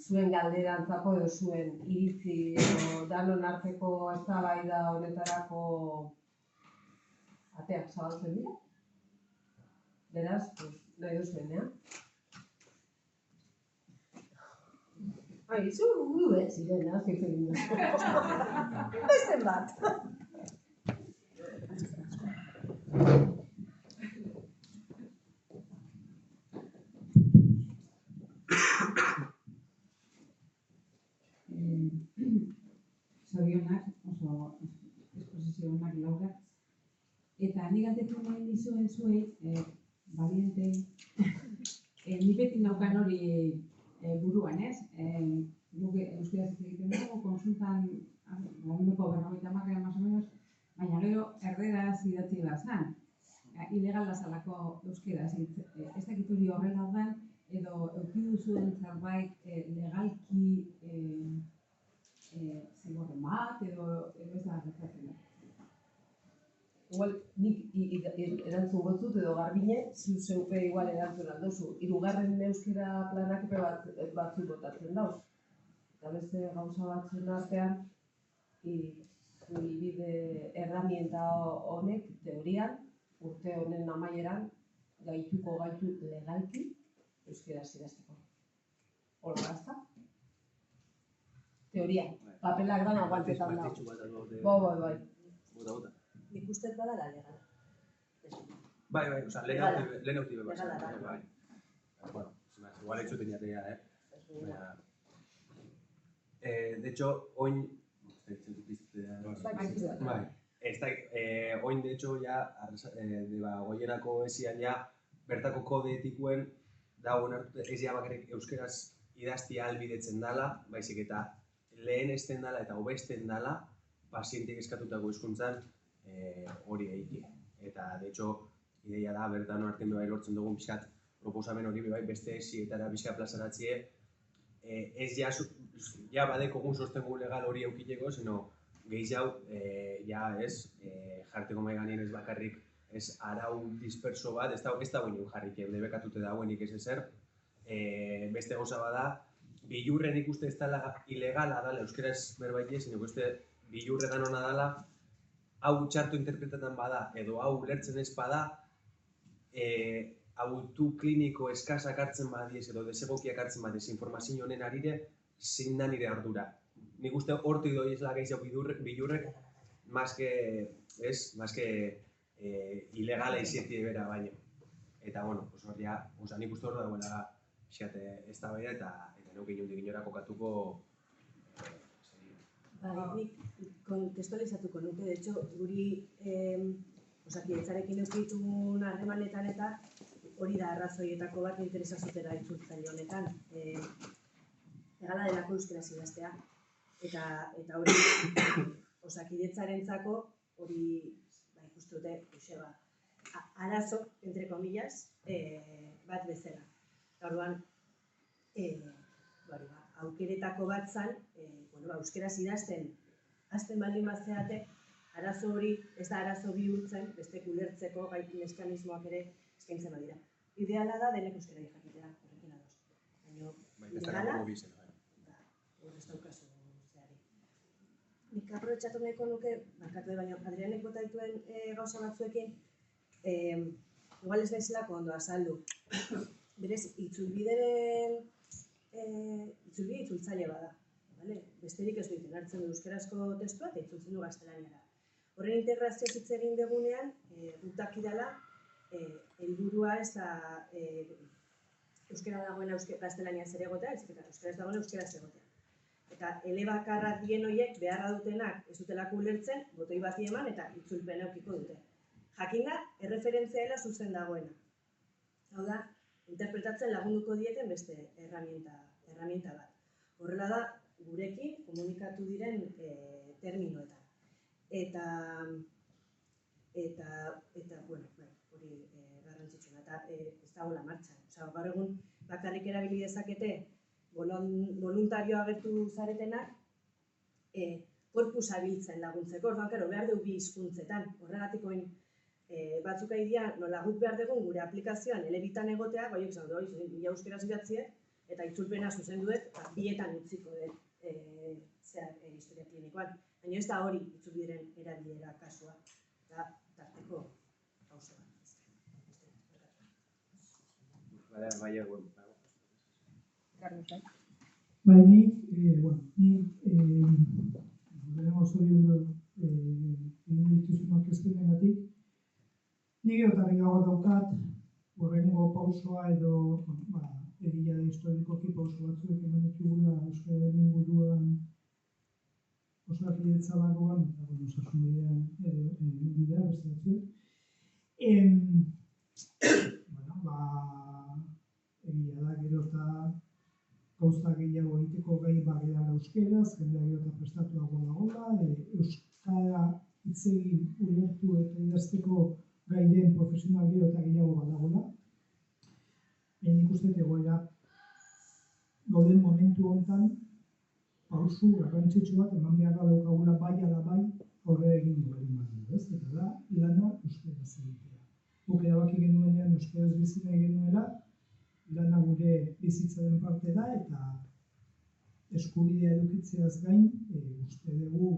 zuen galderantzako edo zuen iritzi edo danon arteko eztabaida honetarako ateak zabaltzen dira. Beraz, nahi duzuenean. Zu ez zirena, zitzen dira. Besten bat. Zorionak, oso esposizio honak laurak. Eta nik galdetu nahi dizuen zuei, balientei, nik beti naukan hori buruan, ez? Guk euskaraz egiten dugu, konsultan, laguneko 50 marrean, más o menos, baina gero erderaz idatzi behar zen. Ilegala zalako euskaraz, ez dakit hori horrela dan, edo eukidu zuen zerbait legalki zigorren bat, edo ez da gertatzen. Igual, nik erantzun gotzut edo Garbine, zeupe igual erantzun aldozu. Hirugarren euskara planak batzuk botatzen dauz. Eta beste gauza batzuen artean, bide erramienta honek, teorian, urte honen amaieran, gaituko gaitu legalki euskara idazteko. Hola, basta? Teoria, papelak dan aguantetan dago. Bai. Bota. Nik uste badala legal. Bai, oza, lehen auktibe bat. Bai. Bueno, igual hecho tenía idea, de hecho, oin... Bai. Oin, de hecho, ya, goierako esian, ja, bertako kode etikuen, dagoen ez ja bakarrik euskeraz idazti ahalbidetzen dala, baizik eta lehen esten dala eta hobesten dala, pazientek eskatutako hizkuntzan hori eiki. Eta, de hecho, ideia da, bertan artean bai lortzen dugun pixkat proposamen hori bai beste esietara pixka plazaratzie, ez ja badekogun sostengu legal hori eukileko, sino gehiago, ja ez, jarteko mai gainen ez bakarrik ez arau disperso bat, ez da guen jarrik, debekatute dagoenik ez ezer, beste gauza bada, bilurren ikuste ez dela ilegala dala, euskaraz berbaitie, sino beste bilurre danona dala, hau txarto interpretatzen bada, edo hau lertzen ez bada, autu kliniko eskasak hartzen badiez, edo desegokiak hartzen badiez, informazio honen arire, zein da nire ardura. Nik uste hortik doi ez lagaizago bilurrek, más que ilegala izieti bera baino. Eta, bueno, nik uste hor dagoela ez da baina eta neuke inundik inora kokatuko Nik kontestualizatuko nuke, de hecho, guri Osakidetzarekin eukitugun harremanetan eta hori da arrazoietako bat interesa zutela itzultzaile honetan. Egala delako euskaraz idaztea. Eta hori Osakidetzarentzako hori ikuste dute arazo, entre comillas, bat bezala. Orduan, aukeretako bat zan, euskaraz idazten hasten baldin bazeate, arazo hori ez da arazo bihurtzen, bestek ulertzeko mekanismoak ere eskaintzen badira. Ideala da denek euskara jakitea, horrekin ados. Baina, ideala, hor ez daukazu zehari. Nik aprobetxatu nahiko nuke, markatu baina Adrianek bota dituen gauza batzuekin, igual ez nahizelako ondo azaldu. Berez, itzultzaile bada. Besterik ez duiten hartzen du euskarazko testua eta itzultzen du gaztelaniara. Horren integrazioa hitz egin dugunean, rutak idala, helburua ez da euskara dagoen gaztelaniaz ere egotea, ez eta euskaraz dagoen euskaraz egotea. Eta elebakarra dien horiek beharra dutenak ez dutelako ulertzen, botoi bati eman eta itzulpen eukiko dute. Jakinda, erreferentziaela zuzen dagoena. Hau da, interpretatzen lagunduko dieten beste herramienta bat. Horrela da, gurekin komunikatu diren terminoetan. Eta bueno, hori garrantzitsuna, eta ez dagoela martxan. Gaur egun bakarrik erabili dezakete voluntario agertu zaretenak korpusa biltzen laguntzeko. Orduan, behar dugu bi hizkuntzetan. Horregatik batzuk aidea nola guk behar dugun gure aplikazioan elebitan egotea, bai esan dut, ja euskeraz idatziet, eta itzulpena zuzenduet, bietan utziko dut historia klinikoan. Baina ez da hori itzulbiren erabilera kasua, da tarteko gauza bat. Bai, nik lehenengo zoriondu egin dituzun orkeskenagatik, nik egotarri gaur daukat, horrengo pausoa edo egia historikoki pauso batzuk eman ditugula euskararen inguruan osakidetza barruan eta osasun bidean bidea beste batzuk. Egia da gero eta gauza gehiago egiteko gai bagedala euskeraz, jendea gero eta prestatuago dagoela, euskara hitz egin ulertu eta idazteko gai den profesional gero eta gehiago badagoela. Nik uste egoera gauden momentu honetan pausu garrantzitsu bat eman beharra daukagula bai ala bai aurrera egin duen badu, ez? Eta da lana euskaraz egitea. Guk erabaki genuenean euskaraz bizi nahi genuela, lana gure bizitzaren parte da eta eskubidea edukitzeaz gain, uste dugu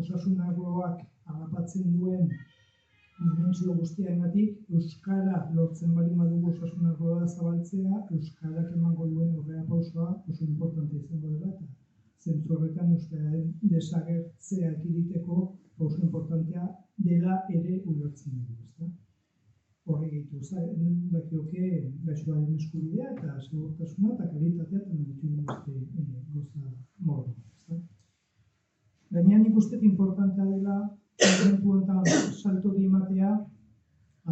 osasun arloak harrapatzen duen dimensio guztiarengatik euskara lortzen baldin badugu osasun arloa zabaltzea, euskarak emango duen aurrera pausoa oso importante izango dela eta zentzu horretan euskararen desagertzea ekiditeko oso importantea dela ere ulertzen dugu. Horri gehitu, dakioke gaixoaren eskubidea eta segurtasuna eta kalitatea eta ditugun beste goza modu. Gainean nik uste importantea dela momentu honetan salto hori ematea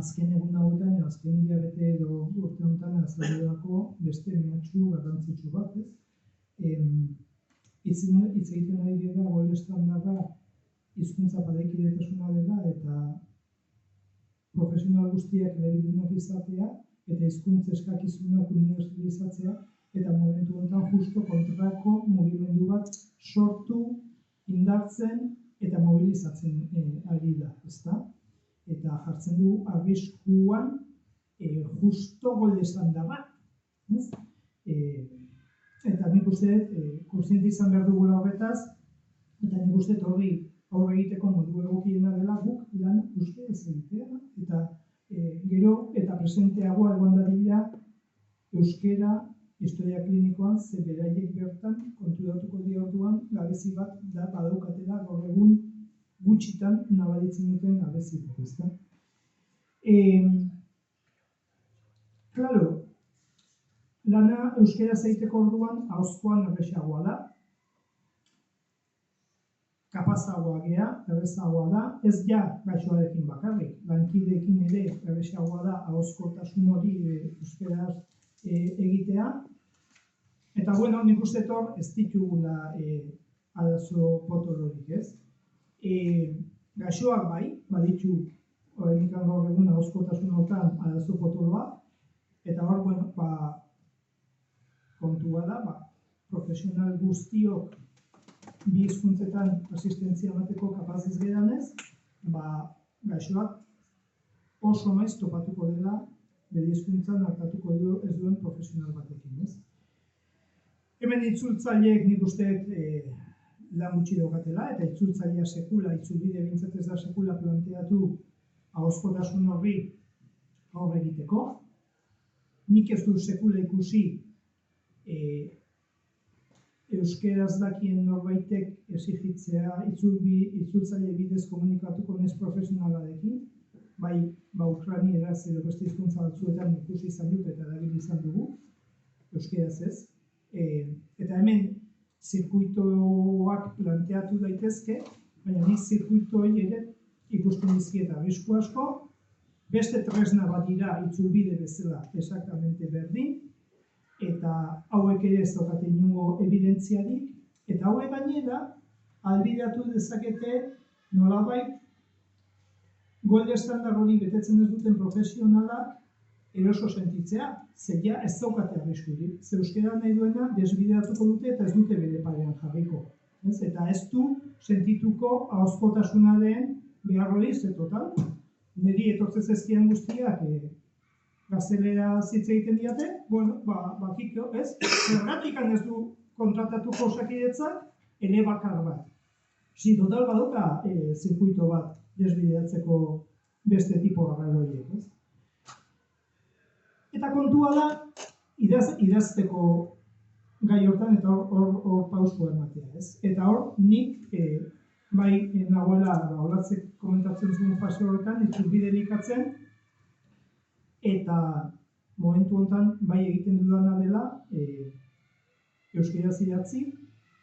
azken egun hauetan, azken hilabete edo urte honetan azalduako beste mehatxu garrantzitsu bat, ez? Hitz egiten ari gara gole estandarra hizkuntza parekidetasuna dela eta profesional guztiak elebidunak izatea eta hizkuntza eskakizunak unibertsalizatzea eta momentu honetan justo kontrako mugimendu bat sortu, indartzen eta mobilizatzen ari da, ezta? Eta jartzen du arriskuan justo golde estandarra, ez? Eta nik uste kontziente izan behar dugula horretaz, eta nik uste horri aurre egiteko modu egokiena dela guk lan euskaraz egitea, eta gero eta presenteagoa egon dadila euskara historia klinikoan ze beraiek bertan konturatuko diorduan gabezi bat da badaukatela gaur egun gutxitan nabaritzen duten gabezi bat, ezta? Claro, lana euskaraz egiteko orduan ahozkoan erresagoa da, kapazagoa gea, errezagoa da, ez ja gaixoarekin bakarrik, lankideekin ere erresagoa da ahozkotasun hori euskaraz egitea. Eta bueno, nik uste hor ez ditugula arazo potolorik, ez? Gaixoak bai, baditu horrenik gaur egun ahozkotasun hortan arazo potoloa, eta hor, bueno, kontua da, profesional guztiok bi hizkuntzetan asistentzia emateko kapazez geranez, gaixoak oso maiz topatuko dela bere hizkuntzan hartatuko ez duen profesional batekin, ez? Hemen itzultzaileek nik uste lan gutxi daukatela, eta itzultzailea sekula, itzulbide bintzat ez da sekula planteatu ahozkotasun horri aurre egiteko. Nik ez du sekula ikusi euskeraz dakien norbaitek exigitzea itzultzaile bidez komunikatuko nez profesionalarekin, bai ukrainieraz edo beste hizkuntza batzuetan ikusi izan dut eta erabili izan dugu, euskeraz ez. Eta hemen zirkuitoak planteatu daitezke, baina nik zirkuitoi ere ikusten dizkiet arrisku asko, beste tresna bat dira itzulbide bezala exactamente berdin, eta hauek ere ez daukate inongo evidentziarik, eta hauek gainera ahalbideratu dezakete nolabait golde estandar hori betetzen ez duten profesionalak eroso sentitzea, ze ja ez daukate arriskurik. Ze euskara nahi duena desbideratuko dute eta ez dute bere parean jarriko. Eta ez du sentituko ahozkotasunaren behar hori, ze total, niri etortzen zezkien guztiak gaztelera hitz egiten diate, bueno, bakiko, ez? Zergatik ez du kontratatuko Osakidetzak elebakar bat. Si total badoka zirkuito bat desbideatzeko beste tipo agarro horiek, ez? Eta kontua da, idazteko gai hortan eta hor pausua ematea, ez? Eta hor, nik bai nagoela, olatzek komentatzen zuen fase horretan, itzulbide elikatzen, eta momentu honetan bai egiten dudana dela euskaraz idatzi,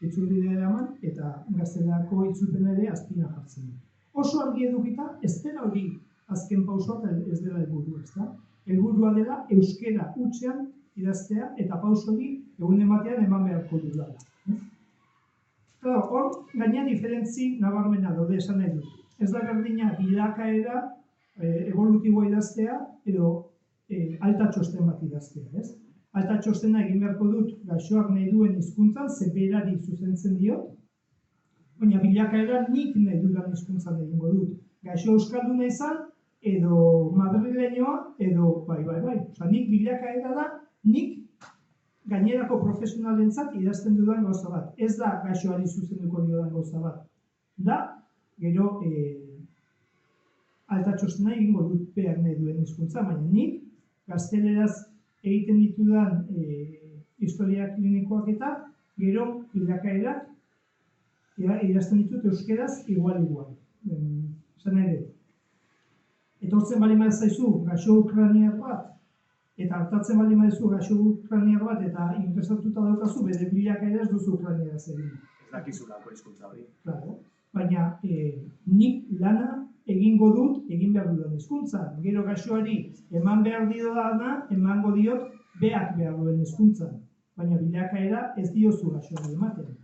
itzulbidea eraman, eta gaztelerako itzulpena ere azpina jartzen. Oso argi edukita, ez dela hori azken pausoa eta ez dela helburua, ezta? Helburua dela euskara hutsean idaztea eta pauso hori egunen batean eman beharko dudala. Claro, hor, gaina diferentzi nabarmena daude esan nahi dut. Ez da berdina bilakaera evolutiboa idaztea edo alta txosten bat idaztea, ez? Alta txostena egin beharko dut gaixoak nahi duen hizkuntzan, ze berari zuzentzen diot, baina bilakaera nik nahi dudan hizkuntzan egingo dut. Gaixo euskalduna izan, edo madrileñoa, edo bai. Osa, nik bilakaera da, nik gainerako profesionalentzat idazten dudan gauza bat. Ez da gaixoari zuzenduko diodan gauza bat. Da, gero alta txostena egingo dut behar nahi duen hizkuntza, baina nik gazteleraz egiten ditudan historia klinikoak eta gero bilakaerak idazten ditut euskeraz igual. Esan ere, etortzen bali zaizu gaixo ukrainiar bat, eta hartatzen bali maizu gaixo ukrainiar bat eta interesatuta daukazu bere bilakaera ez duzu ukrainieraz egin. Ez dakizulako hizkuntza hori. Claro. Baina nik lana egingo dut egin behar dudan hizkuntza. Gero gaixoari eman behar didana emango diot beak behar duen hizkuntzan. Baina bilakaera ez diozu gaixoari ematen.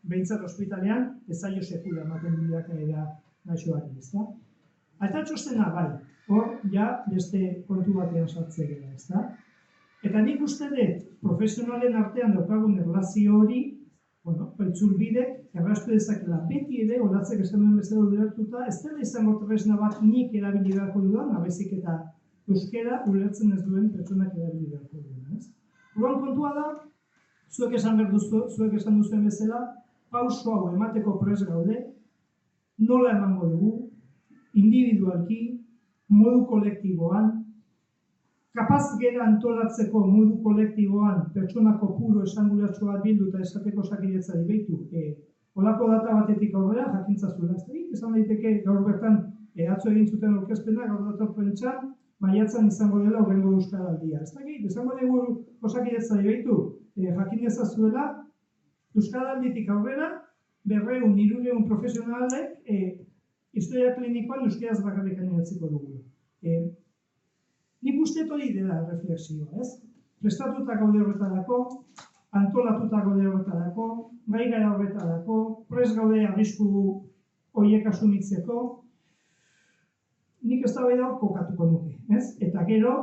Behintzat ospitalean ez zaio sekula ematen bilakaera gaixoari, ezta? Alta txostena bai, hor ja beste kontu batean sartze gara, ezta? Eta nik uste dut profesionalen artean daukagun erlazio hori, itzulbidek erraztu dezakela. Beti ere, olatzek esan duen bezala ulertuta, ez dela izango tresna bat nik erabili beharko dudan, abezik eta euskera ulertzen ez duen pertsonak erabili beharko dudan, ez? Orduan kontua da, zuek esan duzuen bezala, pauso hau emateko prest gaude, nola emango dugu, individualki, modu kolektiboan, kapaz gera antolatzeko modu kolektiboan pertsona kopuru esanguratsua bildu eta esateko Osakidetzari behitu. Olako data batetik aurrera, jakintzazula. Esan daiteke gaur bertan atzo egin zuten aurkezpena, gaur dator prentsan, maiatzan izango dela hurrengo euskaraldia. Ez dakit, esango dugu Osakidetzari behitu, jakin dezazuela, euskaralditik aurrera, 200-300 profesionalek historia klinikoan euskeraz bakarrik idatziko dugu. Nik uste hori dela reflexioa, ez? Prestatuta gaude horretarako, antolatuta gaude horretarako, gai gara horretarako, prest gaude arrisku horiek asumitzeko, nik ez da hor kokatuko nuke, ez? Eta gero,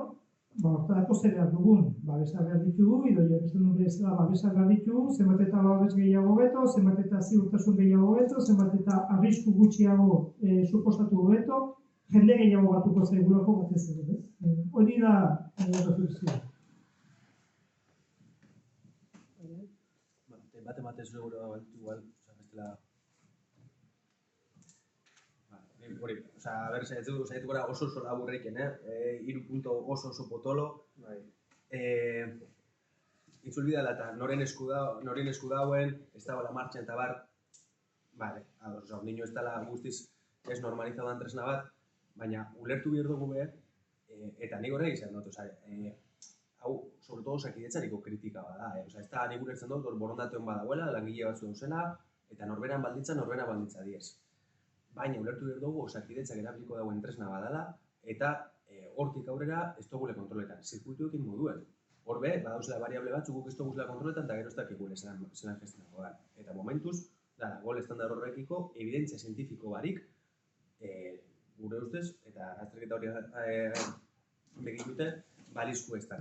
horretarako zer behar dugun, babesa behar ditugu, idoiak ez duen bezala babesa behar ditugu, zenbat eta babes gehiago beto, zenbat eta ziurtasun gehiago beto, zenbat eta arrisku gutxiago suposatu beto, jende gehiago batuko zaigulako batez ere, ez? Hori da reflexioa. Bate batez gure igual, bestela... Hori, a ber, saiatu gara oso laburreiken, 3 punto oso potolo. Itzulbidea dela eta noren esku dauen, ez dagoela martxan eta bar, niño ez dela guztiz ez normalizadoan tresna bat, baina ulertu behar dugu behar, eta nik horrek izan dut, hau, sobre todo Osakidetzariko kritika bada, ez da nik ulertzen dut, borondateon badagoela, langile batzu dauzela, eta norberan balditza diez. Baina ulertu behar dugu Osakidetzak erabiliko dauen tresna badala, eta hortik aurrera ez dugule kontroletan, zirkuituekin moduen. Hor be, badauzela variable batzuk guk ez duguzela kontroletan, eta gero ez dakikule zelan gestionako da. Eta momentuz, gol estandar horrekiko, evidentzia zientifiko barik, gure ustez, eta azterketa hori begin dute, balizku ez da.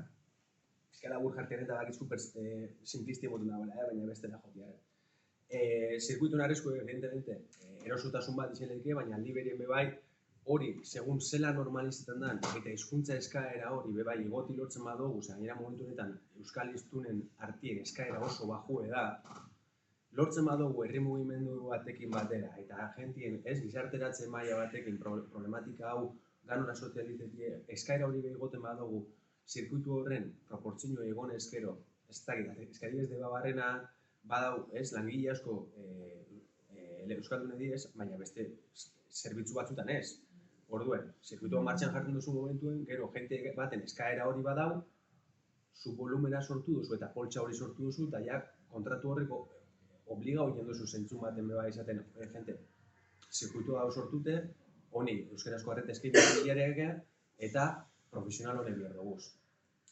Eskala labur jartean eta bakit super simplisti emotu nagoela, baina bestela jotiaren. zirkuituen arrisku evidentemente erosotasun bat izan leike, baina aldi berien bebai hori, segun zela normalizetan den, eta hizkuntza eskaera hori bebai igoti lortzen badugu, gainera momentu honetan euskal hiztunen artien eskaera oso bajue da, lortzen badugu herri mugimendu batekin batera, eta agentien gizarteratze maila batekin problematika hau ganora sozializetie eskaera hori behigoten badugu, zirkuitu horren proportzio egon eskero, ez dakit, eskari ez deba barrena, badau, langile asko euskaldune diez, baina beste zerbitzu batzutan ez. Orduen, zirkuitua martxan jartzen duzu momentuen, gero jente baten eskaera hori badau, zu volumena sortu duzu eta poltsa hori sortu duzu, eta ja kontratu horreko obliga horien duzu zentzun baten beba izaten, jente, zirkuitua hau sortute, honi euskarazko arreta eskaini miliareak eta profesional honen behar duguz.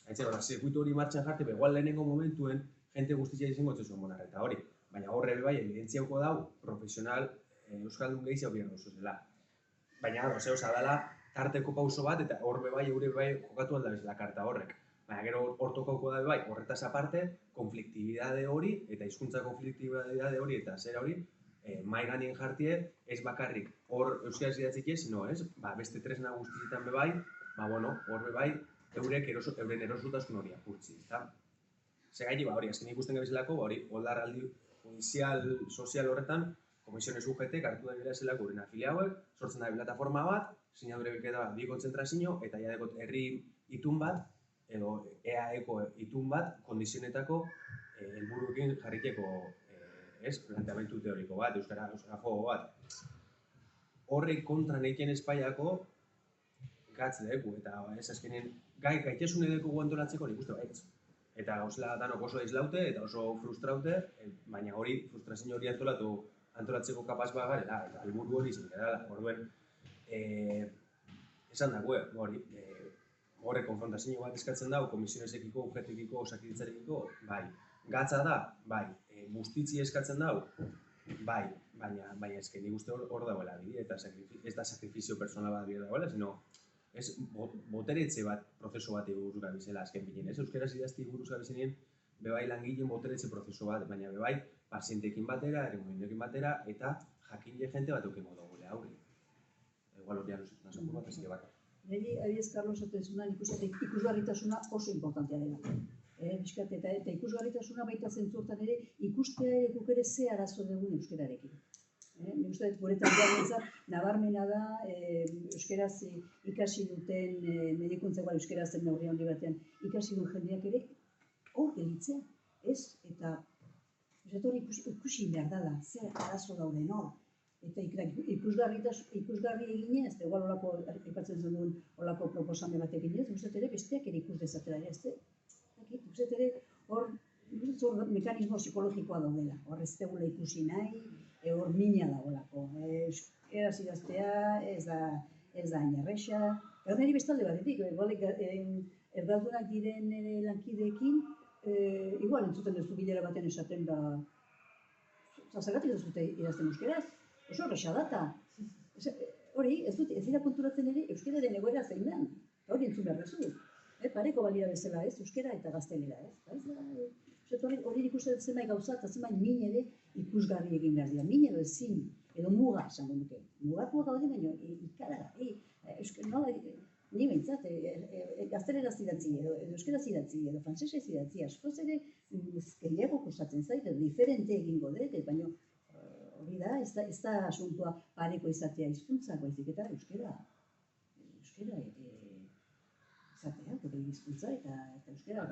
Haitzen, zirkuitu hori martxan jarte, begoan lehenengo momentuen, jente guztitzea izango zuen monarreta hori. Baina horre bai, evidentziauko dau, profesional euskaldun gehiago behar duzu zela. Baina, zehose, dela, tarteko pauso bat, eta hor bai, eure bai, jokatu aldabezela karta horrek. Baina, gero hor tokauko da bai, horretaz aparte, konfliktibidade hori, eta hizkuntza konfliktibidade hori, eta zera hori, mai ganien jartie, ez bakarrik hor euskaraz idatzik ez, sino ez, beste tresna guztietan bebai, hor bebai, euren erosotasun hori apurtzi, eta segaili hori, azken ikusten gabezelako, hori, oldarraldi judizial, sozial horretan, komisiones UGT hartu da zelako uren afiliauek, sortzen da plataforma bat, sinadure beketa bat, bi kontzentrazio, eta ja dekot herri itun bat, edo EAEko itun bat, kondizionetako helburuekin jarriteko planteamentu teoriko bat, euskara jogo bat. Horrek kontra neiken espaiako gatz deku, eta ez azkenen gaitesune deku antolatzeko nik uste baitz. Eta gauzela danok oso izlaute eta oso frustraute, baina hori frustrazio hori antolatzeko kapaz bagarela, eta helburu hori izan dela. Orduen, esan dago, horre konfrontazio bat eskatzen dago, komisionesekiko, UGT-ekiko, osakidetzarekiko, bai. Gatza da, bai. Bustitzi eskatzen dago, bai. Baina ezken nik uste hor dagoela bide, eta ez da sakrifizio personal bat bide dagoela, sino ez boteretze bat, prozeso bat buruz gabizela azken binen. Ez euskaraz idazti buruz gabizenien, bebai langileen boteretze prozeso bat, baina bebai pazientekin batera, erremugimenduekin batera, eta jakinle jente bat eukengo dugule aurri. Igual hori alusetan zapur bat, ezke bat. Neri, abiez, Carlos, atezuna, ikusgarritasuna oso importantea dela. Eta ikusgarritasuna baita zentzurtan ere, ikustea guk ere ze arazo dugun euskararekin. Nik uste dut, gure taldean nabarmena da, euskaraz ikasi duten, medikuntzeko euskarazen neurri handi batean, ikasi duen jendeak ere, hor gelitzea, ez? Eta hori ikusi behar dela, zer arazo dauden hor. Eta ikusgarri eginez, eta igual olako, aipatzen zen duen, olako proposame bat eginez, uste ere besteak ere ikus dezatela ere, ez? Uste ere hor mekanismo psikologikoa daudela, hor ez tegula ikusi nahi, hor mina dagoelako. Eraz idaztea, ez da inerreixa. Niri bestalde batetik, erdaldunak diren lankideekin, igual entzuten duzu bilera baten esaten da, zergatik ez dute idazten euskeraz, oso horreixa data. Hori, ez dira konturatzen ere euskeraren egoera zein den, hori entzun behar duzu. Pareko balia bezala ez, euskera eta gaztelera ez. Hori ikusten zenbait gauza eta zenbait min ere ikusgarri egin behar dira. Min edo ezin, edo muga esango nuke. Mugatua gaude baino ikaraga. Nola, ni behintzat, gaztelera zidatzi, edo euskera zidatzi, edo frantsesez zidatzi, askoz ere gehiago kostatzen zait, edo diferente egingo dut, baina hori da, ez da asuntua pareko izatea hizkuntza, baizik eta euskera izatea, gure hizkuntza eta euskera.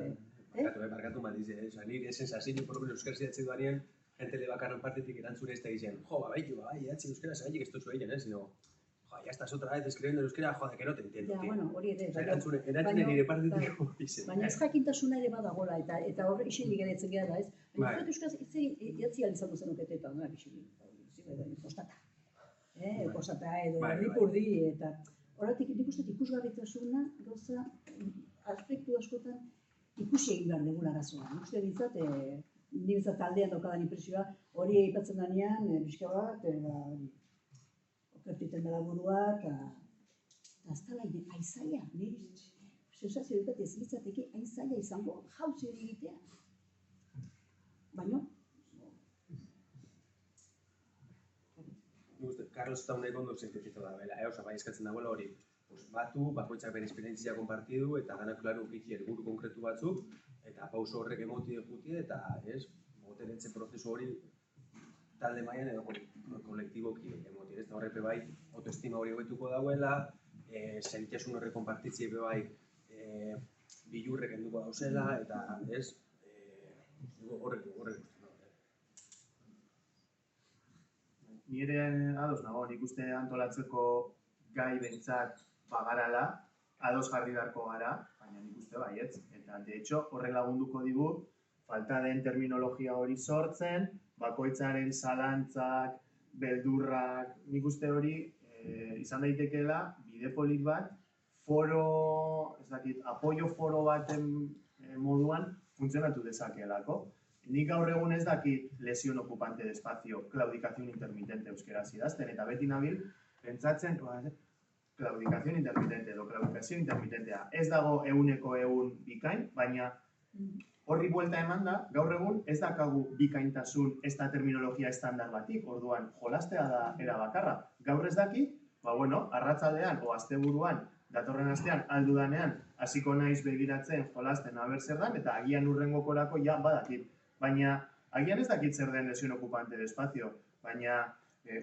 Barkatu matiz, nire sensazio propio euskara zidatzi duanean, jentele bakarren partetik erantzune ez da izan, idatzi euskara zagaitik ez tozu egin, sino, ya estás otra vez escribiendo en euskera, joder, que no te entiendo, tío. Ja, hori ere. Erantzune nire partetik izan. Baina ez jakintasuna ere badagola, eta hor isilik eretzen gara, ez? Baina ez euskaraz idatzi alizatu zenukete eta honak isilik, kostata. Kostata edo erripurdi, eta horretik nik uste ikusgarritasuna gauza aspektu askotan ikusi egin behar dugula arazoa. Nik uste bintzat, ni bintzat taldean daukadan impresioa, hori aipatzen danean, bizka bat, okertiten dela burua, eta ez dela aizaila. Sensazio dut, ez litzateke aizaila izango jauzi hori egitea. Baina, Carlos eta honek ondo sintetizatu da bela, oza, bai eskatzen dagoela hori, batu, bakoitzak bere esperientzia konpartidu, eta gana klaro ukiki helburu konkretu batzuk, eta pauso horrek emoti juti, eta boteretze prozesu hori talde mailan edo kolektiboki emoti, ez da horrepe bai autoestima hori hobetuko dauela, zailtasun horrek konpartitzi bai bilurrek enduko dauzela, eta ez, horrek. Nire ados nago, nik uste antolatzeko gai behintzat bagarala, ados jarri beharko gara, baina nik uste baietz. Eta, de hecho, horrek lagunduko digu, falta den terminologia hori sortzen, bakoitzaren zalantzak, beldurrak, nik uste hori izan daitekeela bide polit bat, apoio foro baten moduan funtzionatu dezakeelako. Nik gaur egun ez dakit lesión ocupante de espacio, claudicación intermitente euskeraz idazten, eta beti nabil pentsatzen, claudicación intermitente edo claudicación intermitentea. Ez dago 100% bikain, baina horri buelta eman da, gaur egun ez dakagu bikaintasun ez da terminologia estandar batik, orduan jolastea da era bakarra. Gaur ez dakit, arratsaldean o asteburuan, datorren astean, aldudanean, hasiko naiz begiratzen jolasten aber zer dan, eta agian hurrengokorako ja badakit. Baina, agian ez dakit zer den lesión ocupante de espacio, baina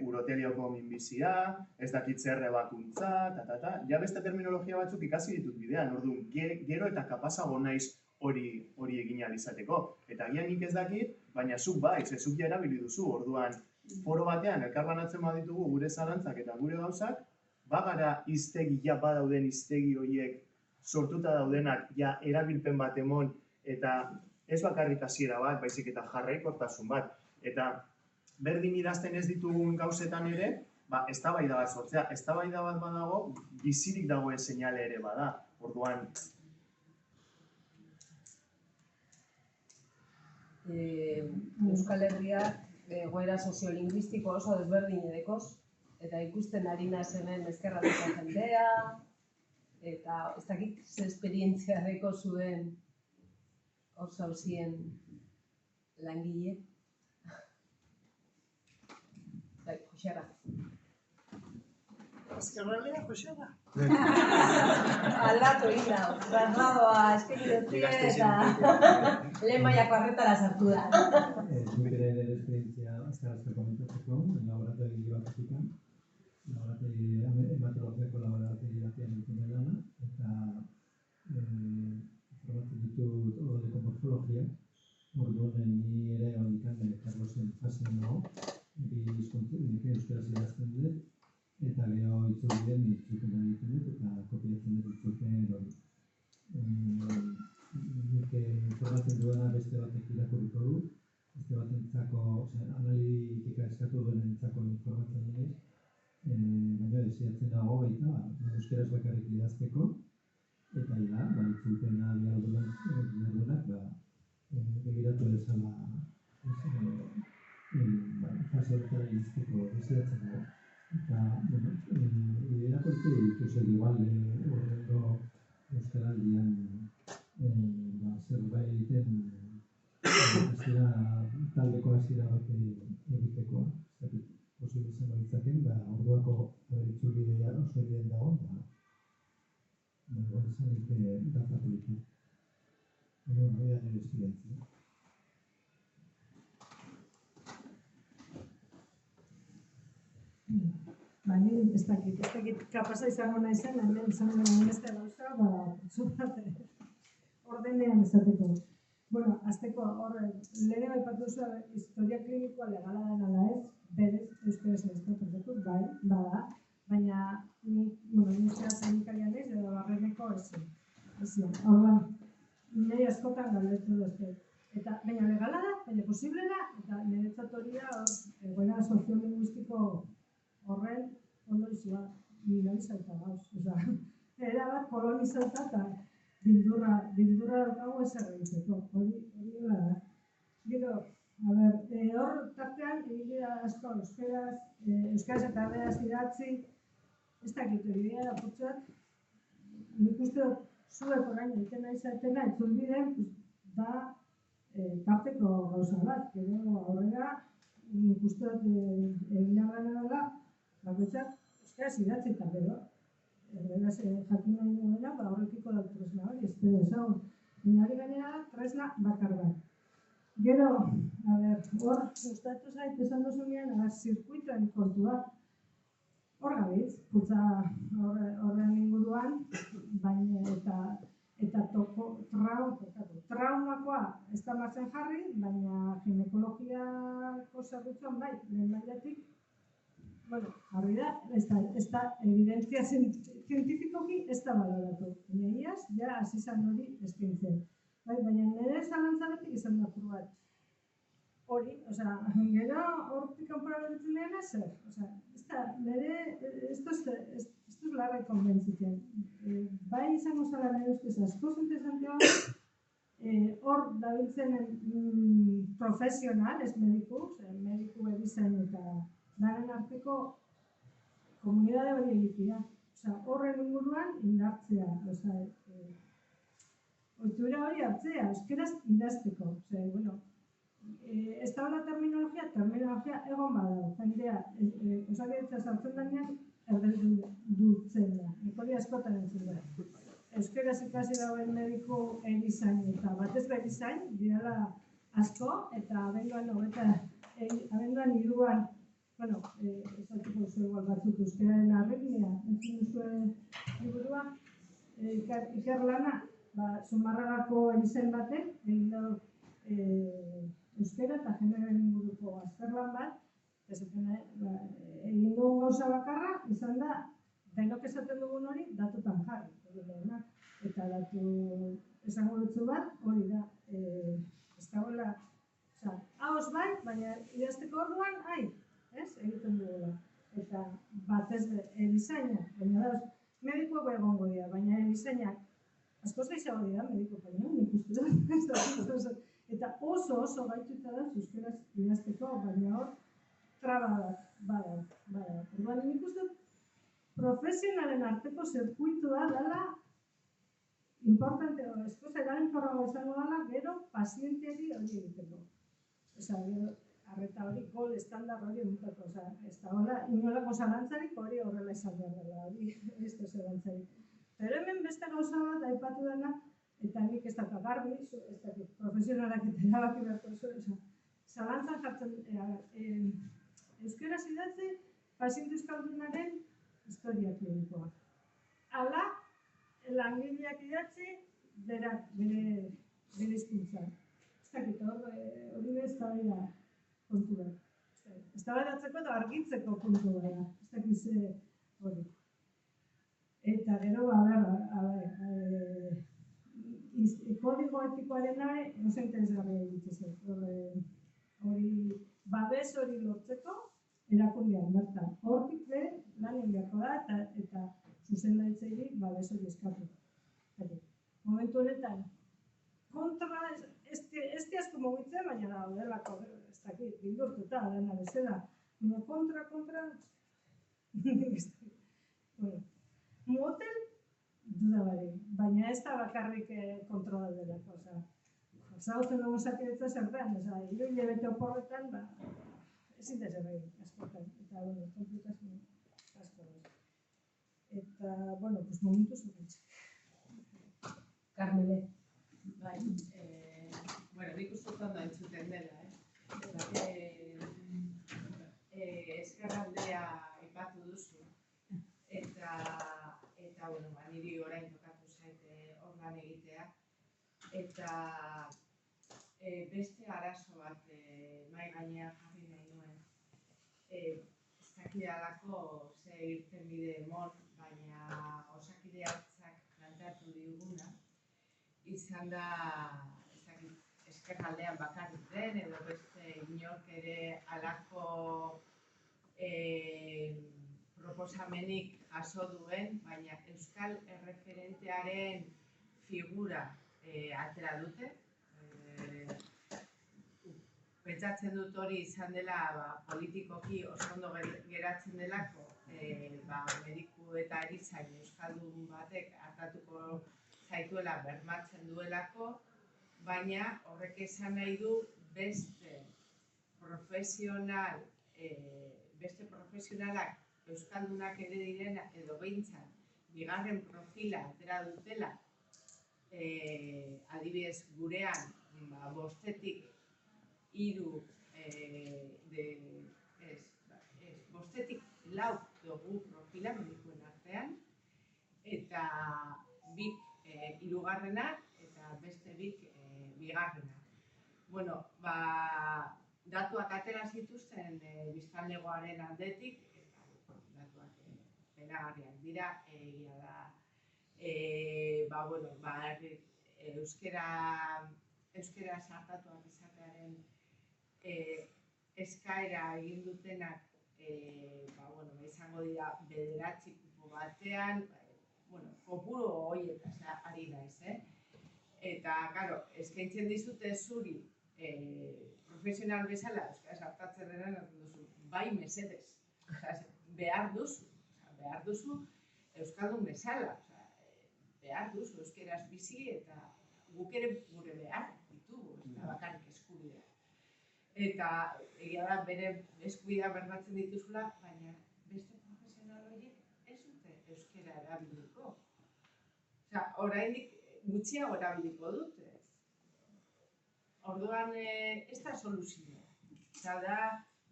urotelioko minbizia, ez dakit zer ebakuntza, ja beste terminologia batzuk ikasi ditut bidean, orduan, gero eta kapazago naiz hori egin ahal izateko. Eta agian nik ez dakit, baina zuk bai, zuk ja erabili duzu, orduan, foro batean, elkarbanatzen baditugu gure zalantzak eta gure gauzak, bagara hiztegi ja badauden hiztegi horiek sortuta daudenak ja erabilpen bat emon eta ez bakarrik hasiera bat, baizik eta jarraikortasun bat. Eta berdin idazten ez ditugun gauzetan ere, eztabaida bat sortzea. Eztabaida bat badago, bizirik dagoen seinale ere bada. Orduan... Euskal Herriak egoera soziolinguistiko oso desberdin edekoz, eta ikusten ari nazenen ezkerratuko jendea, eta ez dakit ze esperientzia deko zuen hor zauzien langile. Joxera. Ezkerraldea, Joxera. Aldatu egin da, trasladoa eskegi dutzi eta lehen mailako arretara sartu da. Nik ere nire esperientzia azkarazko komentatzeko, laborategi batetan, hematologiako laborategi batean egiten lana, eta probatzen ditut odoleko morfologia, orduan ni ere hondikan Carlosen fasean nago, nik euskaraz idazten dut, eta gero itzulien itzulpen egiten dut, eta kopiatzen dut itzulpen hori. Nik informatzen duena beste batek irakurriko du, beste batentzako, analitika eskatu duenentzako informatzen nire, baina desiatzen dago baita, euskaraz bakarrik idazteko, eta itzulpena behar begiratu ezala fase horretara iristeko desiatzen dago. Eta, irakurtu dituzek igual horrengo euskaraldian zerbait egiten taldeko hasiera bat egiteko, posible izango ditzaken, orduako itzulbidea oso egiten dago, hori zanik dazatu ditu. Hori da nire esperientzia. Baina ez dakit kapasa izango naizen, hemen izango nuen beste gauza, ordenean esateko. Bueno, azteko lehen aipatu duzu historia klinikoa legala den ala ez, berez euskaraz edazten perfektu, bai, bada, baina nik teknikarian ez, edo barreneko ezin. Orduan, nire askotan galdetu dut. Eta baina legala da, baina posible da, eta niretzat hori da egoera soziolinguistiko horren ondorioa minimalizatuta gauz. Era bat kolonizatuta eta bildurra daukagu ez egiteko. Hori da. Gero, hor tartean egin asko euskaraz eta erderaz idatzi, ez dakit hori da apurtzuak, nik uste dut zuek orain egiten nahi zaretena itzulbideen da tarteko gauza bat. Gero aurrera, nik uste dut egin dela bakoitzak euskaraz idatzi eta gero, erderaz jakin nahi duena, horrekiko da tresna hori, ez dut ezagun. Baina hori gainera da tresna bakar bat. Gero, hor, gustatu zait esan duzunean, zirkuituen kontua. Hor gabiz, putza horren inguruan, baina eta traumakoa ez da martxan jarri, baina ginekologiako zerbitzuan bai, lehen mailatik, jarri da, ez da evidentzia zientifikoki ez da baloratu. Baina iaz, ja hasi zan hori eskaintzen. Baina nire zalantzaretik izan da bat. Hori, gero hortik kanpora beritzen dena zer? Ez duz larrai konbentzitzen. Bai izango zala nire ustez askoz interesantea hor dabiltzenen profesional, ez mediku erizain eta daren arteko komunidade hori egitea. Horren inguruan indartzea. Ohitura hori hartzea, euskeraz idazteko. Ez da hola terminologia egon badago. Jendea, osakidetza sartzen denean, erdeldu dutzen da. Hori askotan entzun da. Euskeraz ikasi dagoen mediku erizain eta batez erizain, direla asko, eta abenduan iruan, esatuko zuen batzuk euskeraren arreginea, entzun duzuen liburua, ikerlana, Zumarragako erizain batek, egin dago euskera eta generoen inguruko azterlan bat, egin dugun gauza bakarra, izan da, denok esaten dugun hori, datutan jarri. Eta datu esango dutzu bat, hori da, ez dagoela, hauz bai, baina idazteko orduan, egiten dugula. Eta batez erizaina, baina da, medikoak egongo dira, baina erizainak, askoz gehiago dira mediko, baina nik uste dut. Eta oso gaituta da euskeraz idazteko, baina hor traba bada. Orduan nik uste dut profesionalen arteko zirkuitua dela importante, eskoz eraginkorrago izango dela, gero pazienteari hori egiteko. Gero arreta hori, gol estandar hori egiteko. Ez da hola, inolako zalantzarik hori horrela izan behar dela, hori ez da zalantzarik. Pero hemen beste gauza bat aipatu dena, eta nik ez dut garbi, ez dut profesionalak eta erabaki beharko zuen, zalantzan jartzen euskeraz idatzi paziente euskaldunaren historia klinikoa. Hala, langileak idatzi bere hizkuntza. Ez dakit, hori bez da bera kontu bat. Ez da beratzeko eta argitzeko kontu bera. Ez dakit ze hori. Eta gero, kodigo etikoaren nahi, oso interesgarria egiten zen. Hori, babes hori lortzeko, erakundean bertan. Hortik be, lan egiako da, eta zuzendaritzei babes hori eskatu. Momentu honetan, kontra, ez asko mugitzen, baina da, delako, ez dakit, bildurtuta, dena bezala. Baina kontra, motel, duda bari, baina ez da bakarrik kontrola delako. Zautzen dugu zakidetza zertan, hiru bete oporretan, ezin da zerbait askotan, eta, komplikazio asko da. Eta, momentu zurritz. Carmele. Bai, nik uste dut ondo entzuten dela, Ezkerraldea aipatu duzu, eta niri orain tokatu zaite hor lan egitea, eta beste arazo bat mahai gainean jarri nahi nuen. Ez dakidalako ze irtenbide emon, baina osakidetzak planteatu diguna, izan da ezkerraldean bakarrik den, edo beste inork ere halako proposamenik jaso duen, baina euskal erreferentearen figura atera dute. Pentsatzen dut hori izan dela politikoki oso ondo geratzen delako, mediku eta erizain euskaldun batek hartatuko zaituela bermatzen duelako, baina horrek esan nahi du beste profesionalak euskaldunak ere direna, edo behintzat, bigarren profila atera dutela, adibidez gurean, bostetik hiru, bostetik lau dugu profila medikuen artean, eta bik hirugarrena eta beste bik bigarrena. Bueno, datuak atera zituzten biztanlegoaren aldetik, eta datuak penagarriak dira, egia da, euskera sartatuak izatearen eskaera egin dutenak izango dira 9 kupo batean, kopuru horietaz ari naiz, Eta, karo, eskaintzen dizute zuri profesional bezala, euskara sartatzen denen duzu, bai mesedez, behar duzu euskaldun bezala, behar duzu euskeraz bizi eta guk ere gure behar ditugu, bakarrik eskubidea. Eta egia da bere eskubidea bermatzen dituzula, baina beste profesional horiek ez dute euskera erabiliko. Oraindik gutxiago erabiliko dute. Orduan ez da soluzioa.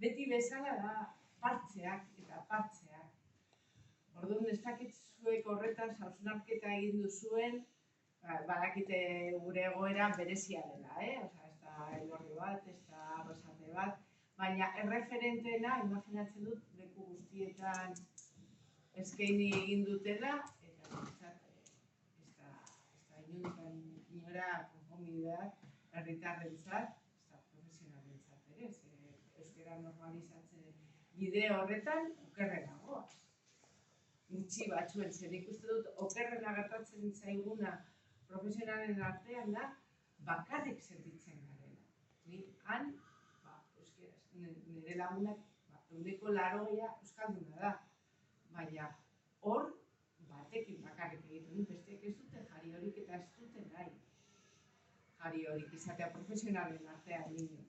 Beti bezala da partzeak eta partzeak. Orduan ez dakit zuek horretan hausnarketa egin duzuen, badakite gure egoera berezia dela, ez da elorri bat, ez da arrozate bat, baina erreferenteena imaginatzen dut leku guztietan eskaini egin dutela, eta ez da inora konponbideak herritarrentzat, ez da profesionalentzat ere, euskara normalizatze bide horretan okerrera goaz. Gutxi batzuen, zer ikuste dut okerrena gertatzen zaiguna profesionalen artean da, bakarrik sentitzen garela. Ni han, euskeraz, nire lagunak 80% euskalduna da, baina hor batekin bakarrik egiten dut, besteek ez dute jari horik eta ez dute nahi. Jari horik izatea profesionalen artean dinot,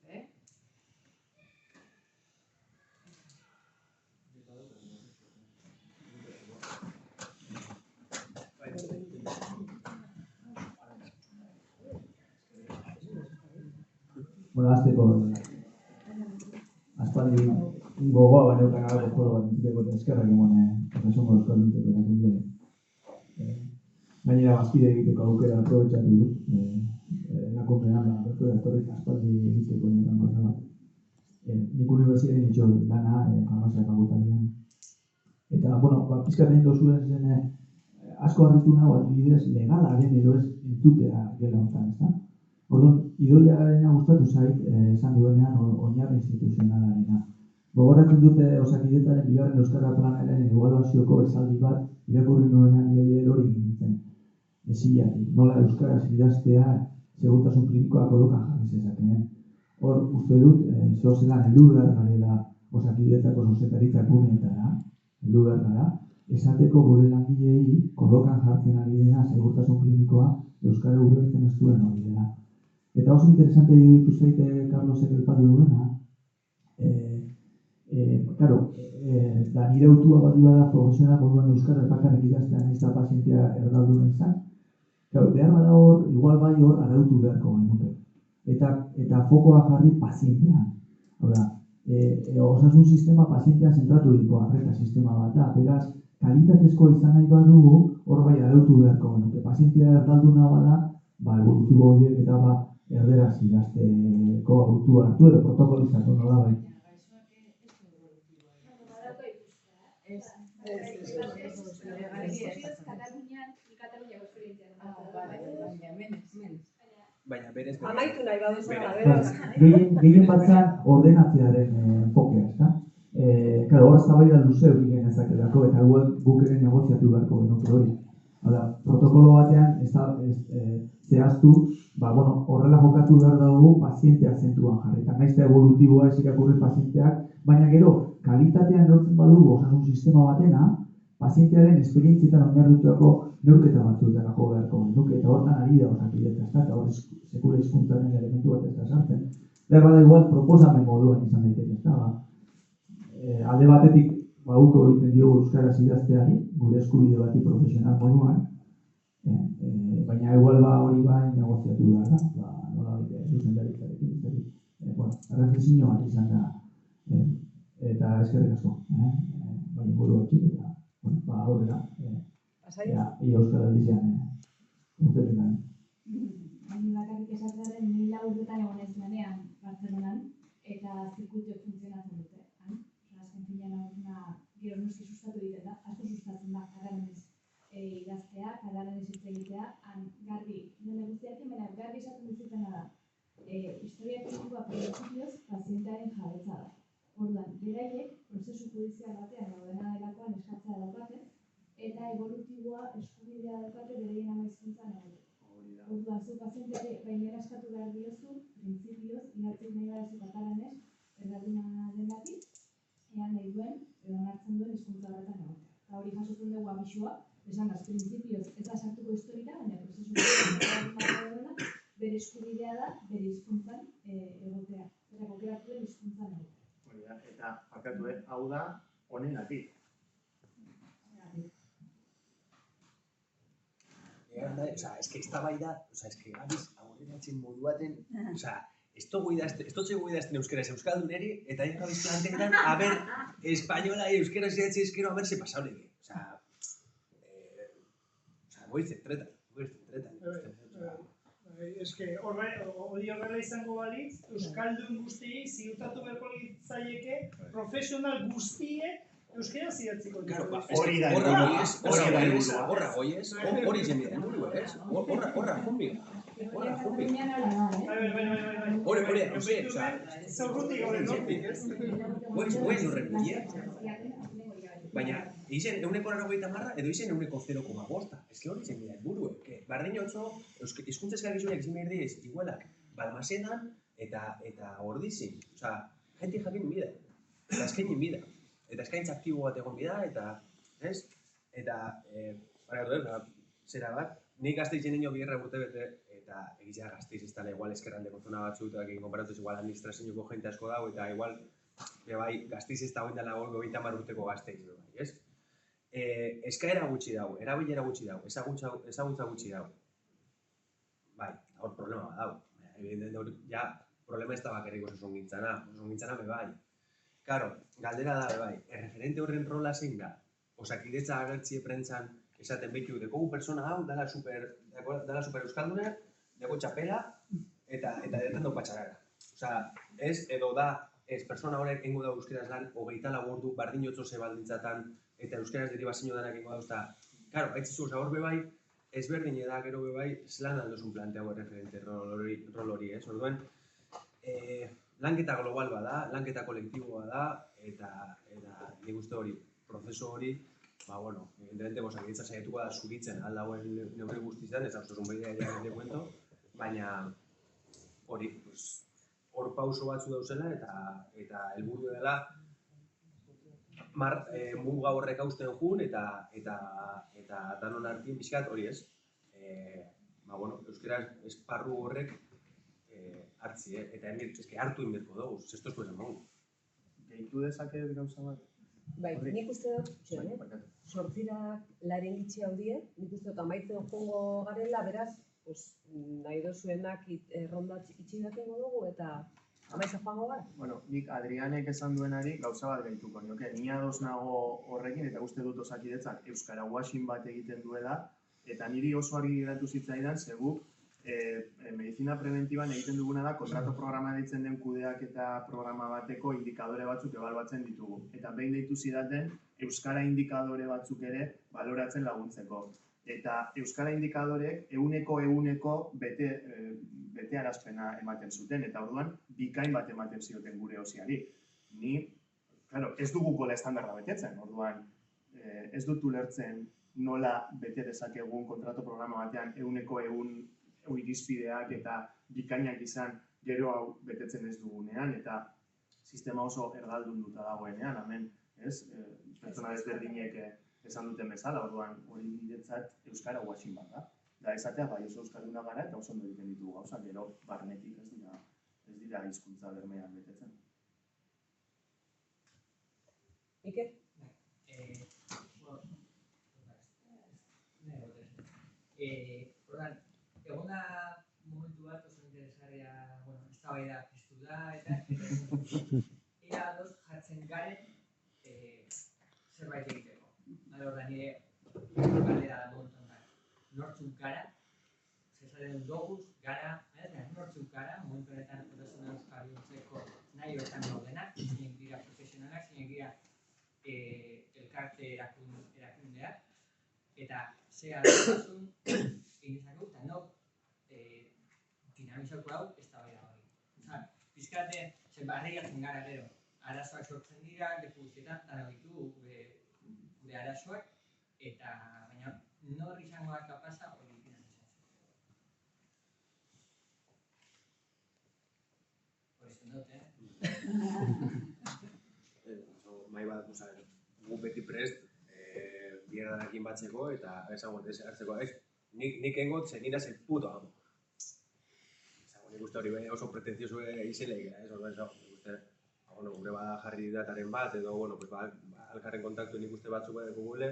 Bueno, azteko, aspaldi gogoa baneukan alako foro bat entzuteko eta eskerrak emone profesional euskalduntzeko erakunde. Gainera bazkide egiteko aukera aprobetxatu dut, erakundean bertu etorrik aspaldi egiteko nekan gauza bat. Nik unibertsiaten itxo lana, farmazia fakultatean. Eta, pizkat egin dozuen zen, asko harritu nago adibidez legala den edo ez entzutea gela honetan, ezta? Orduan, idoiarena gustatu zait, esan duenean, oinarri instituzionalarena. Gogoratzen dute Osakidetzaren bigarren euskara planaren ebaluazioko esaldi bat irakurri nuenean hori egin nintzen. Ezilatik, nola euskaraz idaztea segurtasun klinikoa kolokan jarri zezakeen. Hor, uste dut, zehozelan heldu behar garela Osakidetzako zuzendaritzak guneetara, heldu behar gara, esateko gure langilei kolokan jartzen ari dena segurtasun klinikoa euskara ulertzen ez duen hori dela. Eta oso interesante iruditu zaite Carlosek aipatu duena, da nire autua bati bada profesional moduan euskara bakarrik idaztean nahiz da pazientea erdalduna izan. Behar bada hor, igual bai hor arautu beharko genuke. Eta fokoa jarri pazientean. Hau da, osasun sistema pazientean zentraturiko arreta sistema bat da, beraz, kalitatezkoa izan nahi badugu, hor bai arautu beharko genuke. Pazientea erdalduna bada, evolutibo horiek eta erderaz idazteko autua hartu edo protokolizatu nola bai. Baina berez... Amaitu nahi baduzu, Gehien batzan ordenatzearen enfokea, ezta? Hor eztabaida luze hori genezakelako eta guk ere negoziatu beharko genuke hori. Protokolo batean zehaztu, horrela jokatu behar dugu pazientea zentuan jarri. Eta nahiz eta evolutiboa ez irakurri pazienteak, baina gero, kalitatean neurtzen badugu osasun sistema batena, pazientearen esperientzietan oinarritutako neurketa batzuetara jo beharko genuke, eta hortan ari da Osakidetza, eta hor sekula hizkuntzaren elementu bat ez da sartzen. Behar bada igual proposamen moduan izan daiteke, ezta? Alde batetik, uko egiten diogu euskaraz idazteari, gure eskubide bati profesional moduan, baina igual hori bai negoziatu behar da, nola baita zuzendaritzarekin, erreflexio bat izan da, eta eskerrik asko, baina buru batxik, eta aurrera, Euskal Aldizean, urtetik nahi. Bakarrik esatzearen 1000 urtetan egon ez lanean Bartzelonan, eta zirkuitio funtzionatzen dute. Azken finean aurrena gero noski sustatu egiten da, asko sustatzen da katalanez idaztea, katalanez hitz egitea, garbi, nire guztiakin, baina garbi esaten duzutena da. Historia kritikoa printzipioz pazientearen jabetza da. Orduan, beraiek prozesu judizial batean daudena delakoan eskatzea daukate, eta evolutiboa eskubidea daukate bereien ama hizkuntzan egoteko. Orduan, zu pazienteari baimena eskatu behar diozu, printzipioz, idatzi nahi badezu katalanez, erdalduna dengatik, ean nahi duen, edo onartzen duen hizkuntza horretan egotea. Eta hori jasotzen dugu abisua, esan da, printzipioz ez da sartuko historika, baina prozesu bere eskubidea da, bere hizkuntzan egotea. Eta aukeratu den hizkuntzan egotea. Eta, akatu, hau da, honengatik. Es que esta baida, es que gabiz aurreratzen modu baten, ez dutxegu idazten euskaraz euskalduneri, eta egin gabiz planteetan, a ber, espainola euskaraz idatzi ezkero, a ber, se pasau lege. Goiz entretan. Ez que hori horrela izango balitz, euskaldun guztiei ziurtatu beharko litzaieke profesional guztiek euskaraz idatziko dira. Hori da Horra goiez, hori zen bide helburu, ez? Horra jumbi. Zorrutik horren nortik, ez? Goiz horren bide. Baina, izen 1,90 edo izen 0,5. Ez que hori zen bide helburu. Bardin otzo, hizkuntza eskakizunak izin behar diez, igualak, Balmasedan eta Ordizin. Jenti jakin bide, eta eskainin bide. Eta eskaintza aktibo bat egon bida, eta, zera bat, nik Gasteizen nio bierra urte bete, eta egitea Gasteiz ez dela igual eskerraldeko zona batzuk, eta egin konparatuz igual administrazioko jente asko dago, eta igual, Gasteiz ez da hoin dela gol 30 urteko Gasteiz, ez? Eskaera gutxi dago, erabilera gutxi dago, ezagutza gutxi dago. Bai, hor problema bat dago. Evidentemente, ja, problema ez da bakarrik osasungintzana be bai. Claro, galdera da, bai, erreferente horren rola zein da. Osakidetza agertzie prentzan esaten behitu, dekogu persona hau, dala super euskalduna, deko txapela, eta detan dau patxarara. Ez, edo da, ez persona horrek engo da euskeraz lan, 24 ordu bardinotzo ze baldintzatan, eta euskeraz deribazio danak engo dauzta. Claro, haitzizu, hor bebai, ezberdin eda gero bebai, zelan aldozun planteago erreferente rol hori, ez? Orduen, lanketa global bada, lanketa kolektiboa da, eta nik uste hori, prozesu hori, evidentemente, osakidetza saiatuko da zuritzen aldagoen neurri guztizan, ez hau behidea ere de cuento, baina hori, hor pauso batzu dauzela, eta helburu dela muga horrek hausten jun, eta danon artien pixkat hori ez. Euskara esparru horrek hartzi, eta hartu inberko dugu, zesto zuen emagu. Gehitu dezake gauza bat? Bai, nik uste dut, sortzirak laren gitxi hau die, nik uste dut amaitzen jongo garela, beraz, nahi dozuenak ronda itxi datengo dugu, eta amaitzen joango gara? Nik Adrianek esan duenari gauza bat gehituko nioke. Ni ados nago horrekin, eta uste dut osakidetzak euskara washing bat egiten duela, eta niri oso argi geratu zitzaidan, zeguk medizina preventiban egiten duguna da, kontrato programa deitzen den kudeak eta programa bateko indikadore batzuk ebaluatzen ditugu. Eta behin deitu zidaten, euskara indikadore batzuk ere baloratzen laguntzeko. Eta euskara indikadorek eguneko betearazpena ematen zuten, eta orduan bikain bat ematen zioten gure osiari. Ni, ez dugu gola estandarra betetzen, orduan ez dut ulertzen nola bete dezakegun kontrato programa batean eguneko irizpideak eta bikainak izan gero hau betetzen ez dugunean, eta sistema oso erdaldunduta dagoenean, hemen, pertsona desberdinek esan duten bezala, orduan hori niretzat euskara washing bat da. Da esatea, bai oso euskalduna gara eta oso ondo egiten ditugu gauza, gero barnetik ez dira hizkuntza bermean betetzen. Iker? Ordan, egon da momentu bat oso interesgarria, eztabaida piztu da, eta ea ados jartzen garen zerbait egiteko. Ordan, nire galdera da momentu da. Nortzuk gara, zezaren doguz, gara, nortzuk gara, momentu honetan Osasuna Euskal Bihurtzeko nahi horretan gaudenak, zinen dira profesionalak, zinen dira elkarte erakundeak, eta ze adotasun egin dezakegu, eta nok dinamizatu hau eztabaida hori. Pizkate, barreiatzen gara gero, arazoak sortzen dira, leku guztietan, dara ditugu gure arazoak, eta baina nor izango da kapasa hori dinamizatzen. Hori zen dut, Mai bat, gu beti prest, bierdarekin batzeko eta ezagut ez hartzeko, ez? Nik engot zenira zen puto amo. Nik uste hori oso pretenzioso izileik, ez? Nik uste, gure bada jarri dataren bat, edo, alkarren kontaktu nik uste batzuk edeko gule,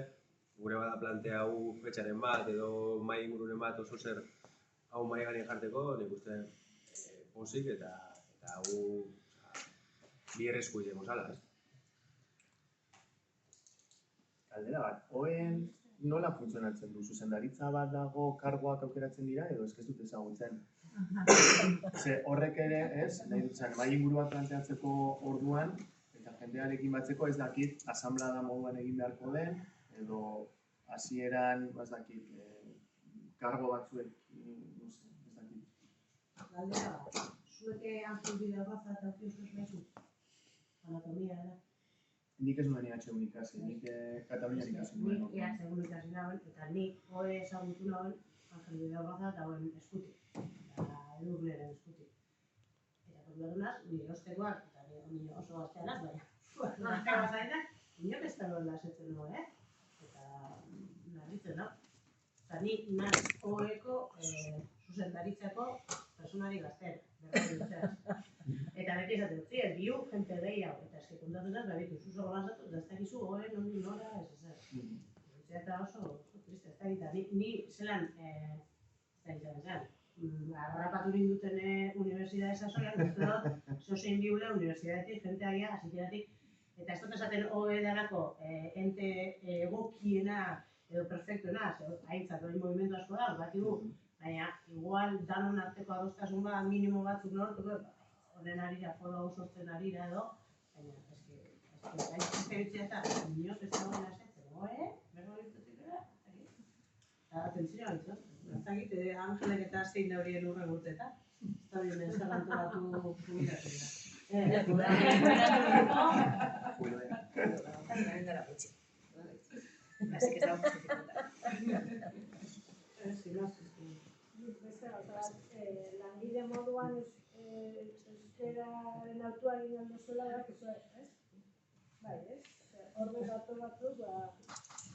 gure bada plantea hau fetxaren bat, edo mai ingurunen bat oso zer hau mai gani jarteko, nik uste posik eta hau bierrezko izango zala, ez? Galdera bat, oen nola funtzionatzen du? Zuzendaritza bat dago, kargoak aukeratzen dira, edo ez dut ezagutzen? Ze horrek ere, ez, nahi dut zen, mai inguru bat planteatzeko orduan, eta jendearekin batzeko ez dakit, asanblada moduan egin beharko den, edo hasieran, ez dakit, kargo batzuek, ez dakit. Galdera bat, zueke hartu bidea baza eta ukiozuz bezu? Anatomia, da? Nik ez nuen EHU ikasi, nik Katalunian ikasi nuen. Nik EHU ikasi nagoen, eta nik hoe ezagutu nagoen, Angel Bidea baza eta hoen eskutik. Edurleren eskutik. Eta kontuatunaz, nire ostekoak, eta nire oso gazteanaz, baina gaztean bazainak, inok ez da nola esetzen no, eta narritzen da. Eta nik naz hoeko zuzendaritzako personari gazten, berrari dutzeaz. Eta beti esaten dut, ziren, biu, jente gehiago, eta eski kontatunaz, babitu, zuzo golazatu, eta ez dakizu hoe, nondi nola, ez ezer. Eta oso triste, ez dakita, ni zelan, ez dakit zen, harrapatu ninduten unibertsitate sasoian, uste dut, zozein biule unibertsitatetik, jente agia, aziteratik, eta ez dut esaten hoe darako ente egokiena edo perfektuena, haintzat hori movimentu asko da, batigu, baina igual danon arteko adostasun bat, minimo batzuk lortuko, horren arira, foro hau sortzen arira edo, baina, ez eta inoz ez dagoen asetzen, berro ditzutik gara, eta atentzioa bitzot. Ez dakit, Angelek eta zein da horien urren urteta. Ez da hori mensa antolatu jubilatu dira. Jubilatu gutxi. Así que estamos justificando. Langile moduan euskeraren autua egin aldozuela da, ez? Bai, ez? Horre datu batzuk,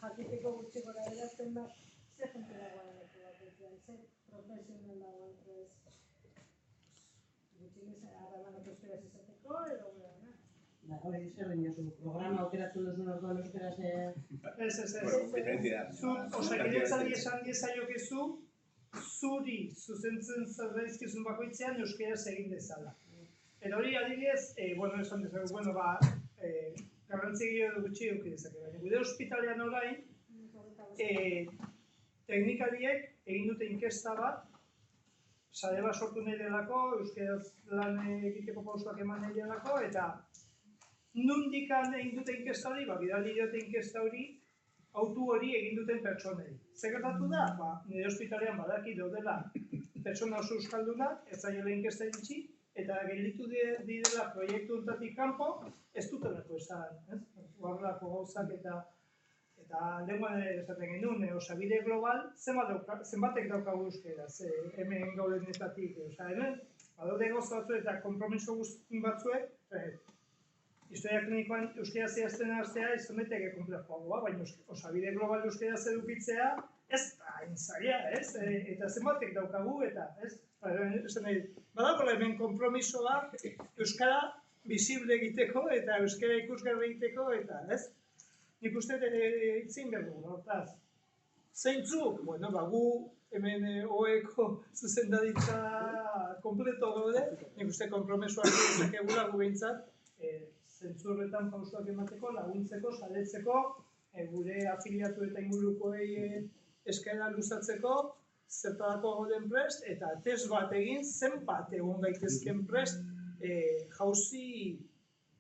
jakiteko gutxi gora erazten bat, ze jente dagoen leku batean, ze profesional dagoen, ez? Gutxinez, harremanak euskeraz izateko, edo gara, hori zer dinozu, programa aukeratzen duzun orduan euskeraz... Ez. Osakidetzari esan diezaiokezu, zuri zuzentzen zerraizkizun bakoitzean euskeraz egin dezala. Eta hori adibidez, esan dezago, garrantzi gehiago gutxi eduki dezake, baina gure ospitalean orain, teknikariek egin dute inkesta bat, sare bat sortu nahi delako, euskeraz lan egiteko pausoak eman nahi delako, eta nundikan egin dute inkesta hori, bidali diote inkesta hori, autu hori egin duten pertsonei. Zer gertatu da? Nire ospitalean badaki daudela pertsona oso euskaldunak, ez zaiola inkesta iritsi, eta gelditu direla proiektu honetatik kanpo, ez dutelako esan, horrelako gauzak eta lenguan esaten genuen, osabide global, zenbatek daukagu euskeraz, hemen gaudenetatik, hemen, badaude gauza batzuek eta konpromiso batzuek, historia klinikoan euskeraz zehazten hastea izan daiteke konplexuagoa, baina osabide global euskeraz edukitzea ez da hain zaila, ez? Eta zenbatek daukagu eta, ez? Badagoela hemen konpromisoa euskara bisible egiteko eta euskara ikusgarri egiteko eta, ez? Nik uste hitzin behar dugu, hortaz. Zeintzuk, bueno, gu hemen OEko zuzendaritza kompleto gaude, nik uste konpromesoak dezakegula gu behintzat, zentzu horretan pausoak emateko, laguntzeko, saletzeko, gure afiliatu eta ingurukoei eskaera luzatzeko, zertarako gauden prest, eta test bat egin, zenbat egon gaitezken prest, jauzi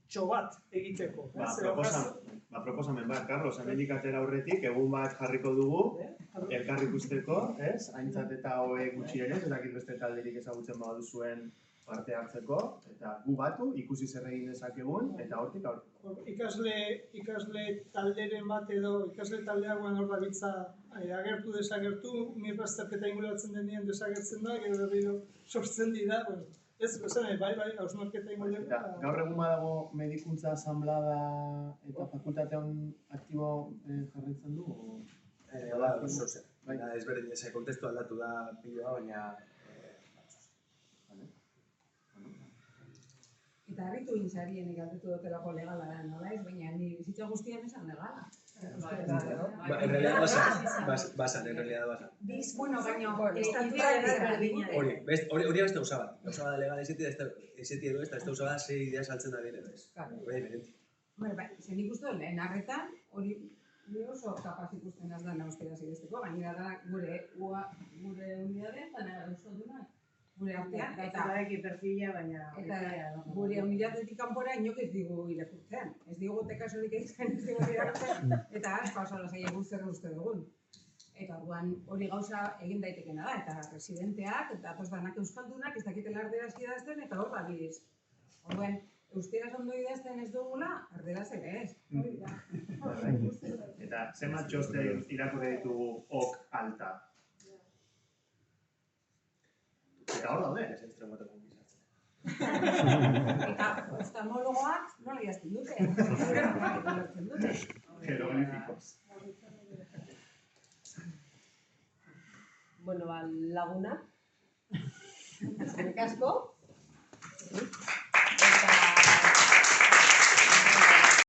txo bat egiteko. Proposamen bat, Carlos, hemendik atera aurretik, egun bat jarriko dugu, elkar ikusteko, aintzat eta hoe gutxienez, ez dakit beste talderik ezagutzen baduzuen parte hartzeko, eta gu batu, ikusi zer egin dezakegun, eta hortik aurreko. Ikasle talderen bat edo, ikasle taldeagoan hor dabiltza agertu desagertu, mirrazterketa inguratzen denean desagertzen da, gero berriro sortzen dira, ez, bai, hausnarketa inguruan. Gaur egun badago medikuntza asanblada eta fakultatean aktibo jarraitzen du? Ezberdin, kontestu aldatu da piloa, baina... Eta harritu intzarienik aldetu dutelako legala da, nola ez? Baina ni bizitza guztian esan legala. En realidad basan. Bueno, baina... Hori beste gauza bat. Gauza bat legal ezeti edo ez, eta beste gauza bat ze idea saltzen da bine edo ez. Hori diferenti. Zen ikustu lehen arretan, hori oso kapaz ikusten az da nauzkera zidezteko, gainera da gure unidade eta nahi oso dunak. Gure artean, eta gure unidadetik kanpora inok ez digu irakurtzen. Ez digu tekasorik egiten, ez digu irakurtzen, eta asko asala zaila zer uste dugun. Eta orduan hori gauza egin daitekena da, eta residenteak, eta atoz danak euskaldunak, ez dakitela erderaz idazten, eta hor badiz. Orduan, euskaraz ondo idazten ez dugula, erderaz ere ez. Eta zenbat txosten irakurri ditugu ok alta? Eta hor daude, ez estremateko gizatzen. Eta oftalmologoak nola idazten dute? Jeroglíficos. Bueno, laguna. Eskerrik asko. Eta